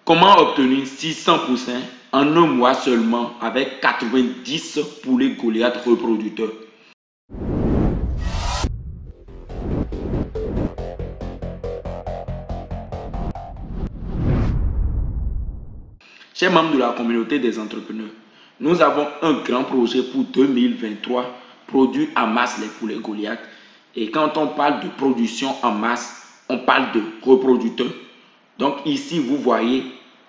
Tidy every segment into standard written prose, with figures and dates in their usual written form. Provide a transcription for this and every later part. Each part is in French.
Comment obtenir 600 poussins en un mois seulement avec 90 poulets Goliath reproducteurs? Chers membres de la communauté des entrepreneurs, nous avons un grand projet pour 2023, produire en masse les poulets Goliath. Et quand on parle de production en masse, on parle de reproducteurs. Donc ici, vous voyez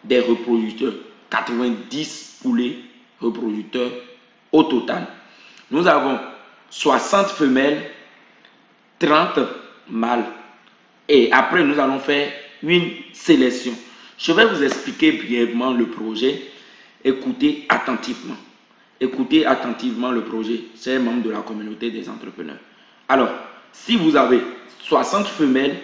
des reproducteurs, 90 poulets reproducteurs au total. Nous avons 60 femelles, 30 mâles. Et après, nous allons faire une sélection. Je vais vous expliquer brièvement le projet. Écoutez attentivement. Écoutez attentivement le projet, chers membres de la communauté des entrepreneurs. Alors, si vous avez 60 femelles,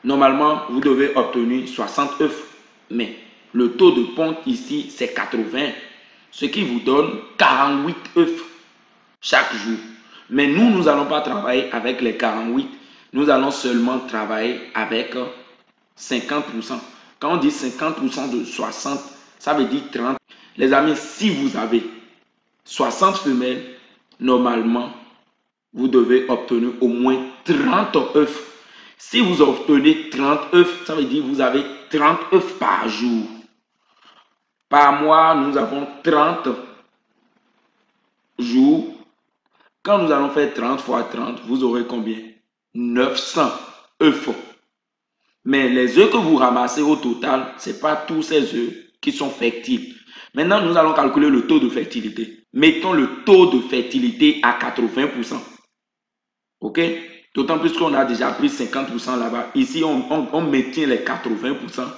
normalement, vous devez obtenir 60 œufs. Mais le taux de ponte ici, c'est 80, ce qui vous donne 48 œufs chaque jour. Mais nous n'allons pas travailler avec les 48. Nous allons seulement travailler avec 50%. Quand on dit 50% de 60, ça veut dire 30. Les amis, si vous avez 60 femelles, normalement, vous devez obtenir au moins 30 œufs. Si vous obtenez 30 œufs, ça veut dire que vous avez 30 œufs par jour. Par mois, nous avons 30 jours. Quand nous allons faire 30 fois 30, vous aurez combien? 900 œufs. Mais les œufs que vous ramassez au total, ce n'est pas tous ces œufs qui sont fertiles. Maintenant, nous allons calculer le taux de fertilité. Mettons le taux de fertilité à 80%. OK? D'autant plus qu'on a déjà pris 50% là-bas. Ici, on maintient les 80%.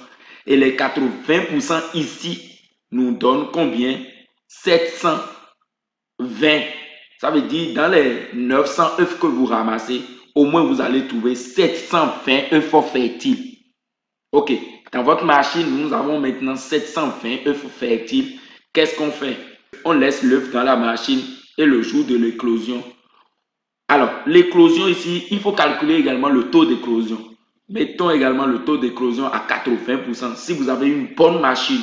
Et les 80% ici nous donnent combien? 720. Ça veut dire dans les 900 œufs que vous ramassez, au moins vous allez trouver 720 œufs fertiles. OK. Dans votre machine, nous avons maintenant 720 œufs fertiles. Qu'est-ce qu'on fait? On laisse l'œuf dans la machine et le jour de l'éclosion. Alors, l'éclosion ici, il faut calculer également le taux d'éclosion. Mettons également le taux d'éclosion à 80%. Si vous avez une bonne machine,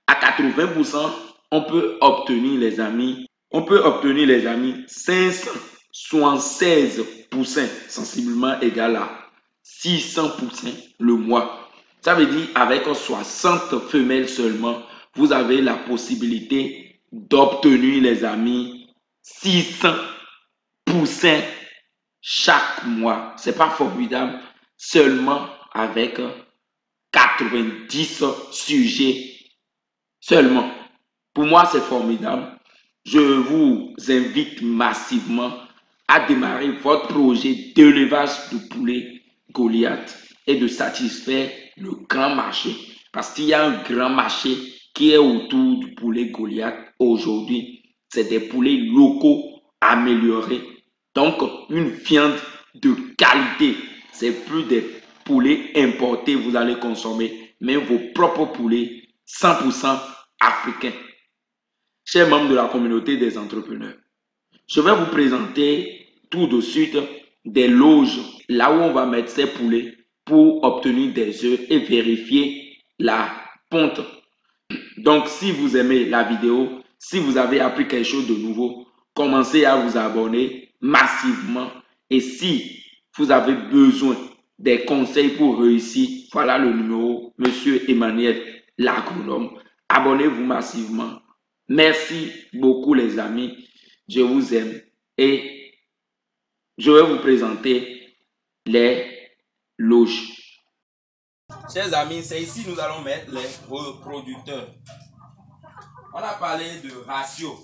à 80%, on peut obtenir, les amis, 576 poussins, sensiblement égal à 600 poussins le mois. Ça veut dire avec 60 femelles seulement, vous avez la possibilité d'obtenir, les amis, 600 poussins chaque mois. C'est pas formidable? Seulement avec 90 sujets seulement. Pour moi, c'est formidable. Je vous invite massivement à démarrer votre projet d'élevage de poulets Goliath et de satisfaire le grand marché. Parce qu'il y a un grand marché qui est autour du poulet Goliath aujourd'hui. C'est des poulets locaux améliorés. Donc, une viande de qualité. C'est plus des poulets importés que vous allez consommer, mais vos propres poulets 100% africains. Chers membres de la communauté des entrepreneurs, je vais vous présenter tout de suite des loges là où on va mettre ces poulets pour obtenir des œufs et vérifier la ponte. Donc, si vous aimez la vidéo, si vous avez appris quelque chose de nouveau, commencez à vous abonner massivement. Et si vous avez besoin des conseils pour réussir, voilà le numéro, Monsieur Emmanuel, l'agronome. Abonnez-vous massivement. Merci beaucoup les amis. Je vous aime et je vais vous présenter les loges. Chers amis, c'est ici que nous allons mettre les reproducteurs. On a parlé de ratio.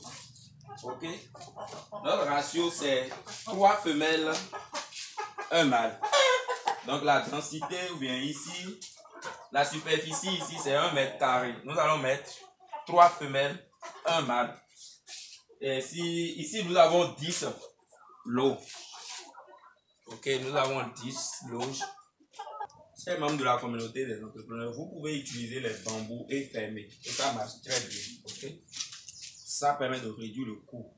Ok? Notre ratio, c'est 3 femelles, 1 mâle. Donc la densité, ou bien ici, la superficie ici, c'est 1 mètre carré. Nous allons mettre 3 femelles, 1 mâle. Et si, ici, nous avons 10 lots. Ok, nous avons 10 loges. Chers membres de la communauté des entrepreneurs, vous pouvez utiliser les bambous et fermer. Et ça marche très bien. Ok? Ça permet de réduire le coût.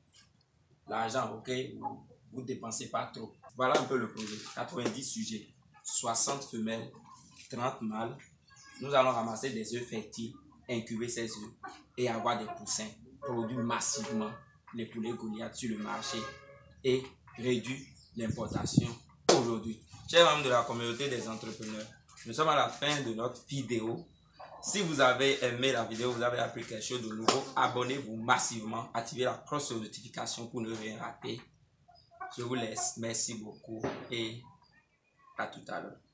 L'argent, ok? Vous ne dépensez pas trop. Voilà un peu le projet. 90 sujets, 60 femelles, 30 mâles nous allons ramasser des œufs fertiles, incuber ces œufs et avoir des poussins, produire massivement les poulets Goliath sur le marché et réduire l'importation aujourd'hui. Chers membres de la communauté des entrepreneurs, nous sommes à la fin de notre vidéo. Si vous avez aimé la vidéo, vous avez appris quelque chose de nouveau, abonnez-vous massivement, activez la cloche de notification pour ne rien rater. Je vous laisse. Merci beaucoup et à tout à l'heure.